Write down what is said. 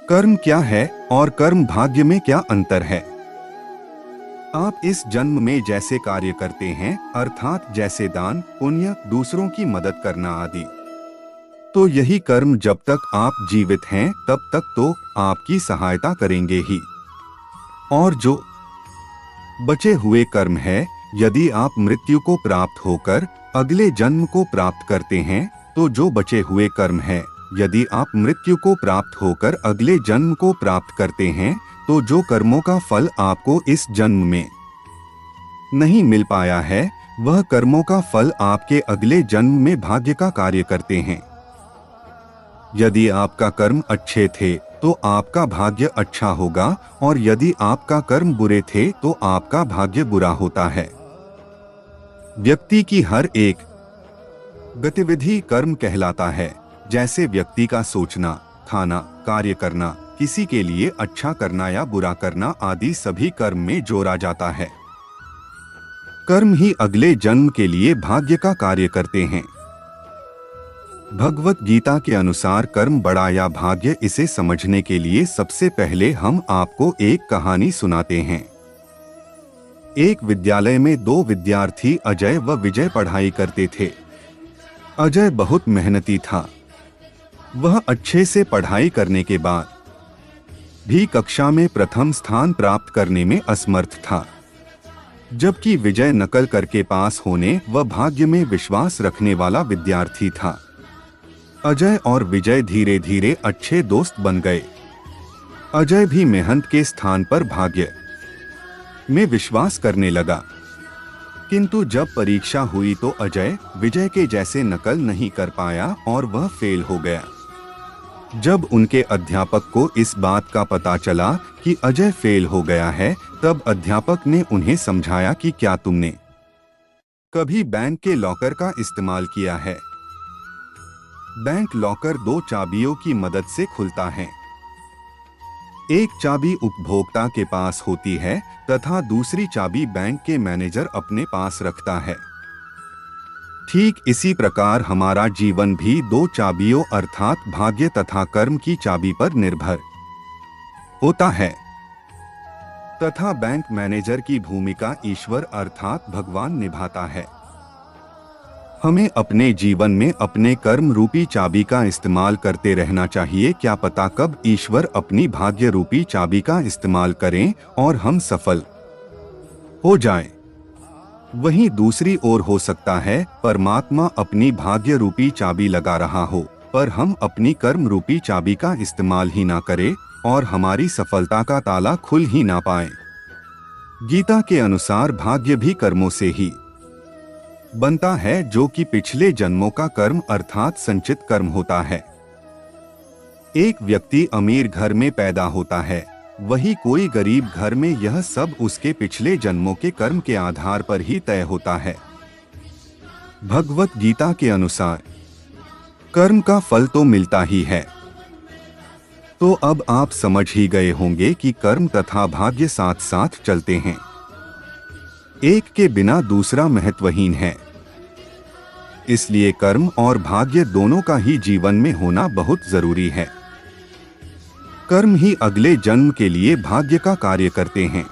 कर्म क्या है और कर्म भाग्य में क्या अंतर है? आप इस जन्म में जैसे कार्य करते हैं, अर्थात जैसे दान, पुण्य, दूसरों की मदद करना आदि, तो यही कर्म जब तक आप जीवित हैं तब तक तो आपकी सहायता करेंगे ही। और जो बचे हुए कर्म है, यदि आप मृत्यु को प्राप्त होकर अगले जन्म को प्राप्त करते हैं, तो जो बचे हुए कर्म है, यदि आप मृत्यु को प्राप्त होकर अगले जन्म को प्राप्त करते हैं, तो जो कर्मों का फल आपको इस जन्म में नहीं मिल पाया है, वह कर्मों का फल आपके अगले जन्म में भाग्य का कार्य करते हैं। यदि आपका कर्म अच्छे थे तो आपका भाग्य अच्छा होगा, और यदि आपका कर्म बुरे थे तो आपका भाग्य बुरा होता है। व्यक्ति की हर एक गतिविधि कर्म कहलाता है। जैसे व्यक्ति का सोचना, खाना, कार्य करना, किसी के लिए अच्छा करना या बुरा करना आदि सभी कर्म में जोड़ा जाता है। कर्म ही अगले जन्म के लिए भाग्य का कार्य करते हैं। भगवत गीता के अनुसार कर्म बड़ा या भाग्य, इसे समझने के लिए सबसे पहले हम आपको एक कहानी सुनाते हैं। एक विद्यालय में दो विद्यार्थी अजय व विजय पढ़ाई करते थे। अजय बहुत मेहनती था। वह अच्छे से पढ़ाई करने के बाद भी कक्षा में प्रथम स्थान प्राप्त करने में असमर्थ था, जबकि विजय नकल करके पास होने व भाग्य में विश्वास रखने वाला विद्यार्थी था। अजय और विजय धीरे धीरे अच्छे दोस्त बन गए। अजय भी मेहनत के स्थान पर भाग्य में विश्वास करने लगा, किंतु जब परीक्षा हुई तो अजय विजय के जैसे नकल नहीं कर पाया और वह फेल हो गया। जब उनके अध्यापक को इस बात का पता चला कि अजय फेल हो गया है, तब अध्यापक ने उन्हें समझाया कि क्या तुमने कभी बैंक के लॉकर का इस्तेमाल किया है? बैंक लॉकर दो चाबियों की मदद से खुलता है। एक चाबी उपभोक्ता के पास होती है तथा दूसरी चाबी बैंक के मैनेजर अपने पास रखता है। ठीक इसी प्रकार हमारा जीवन भी दो चाबियों अर्थात भाग्य तथा कर्म की चाबी पर निर्भर होता है, तथा बैंक मैनेजर की भूमिका ईश्वर अर्थात भगवान निभाता है। हमें अपने जीवन में अपने कर्म रूपी चाबी का इस्तेमाल करते रहना चाहिए। क्या पता कब ईश्वर अपनी भाग्य रूपी चाबी का इस्तेमाल करें और हम सफल हो जाएं। वहीं दूसरी ओर हो सकता है परमात्मा अपनी भाग्य रूपी चाबी लगा रहा हो, पर हम अपनी कर्म रूपी चाबी का इस्तेमाल ही ना करें और हमारी सफलता का ताला खुल ही ना पाए। गीता के अनुसार भाग्य भी कर्मों से ही बनता है, जो कि पिछले जन्मों का कर्म अर्थात संचित कर्म होता है। एक व्यक्ति अमीर घर में पैदा होता है, वही कोई गरीब घर में, यह सब उसके पिछले जन्मों के कर्म के आधार पर ही तय होता है। भगवत गीता के अनुसार कर्म का फल तो मिलता ही है। तो अब आप समझ ही गए होंगे कि कर्म तथा भाग्य साथ साथ चलते हैं, एक के बिना दूसरा महत्वहीन है। इसलिए कर्म और भाग्य दोनों का ही जीवन में होना बहुत जरूरी है। कर्म ही अगले जन्म के लिए भाग्य का कार्य करते हैं।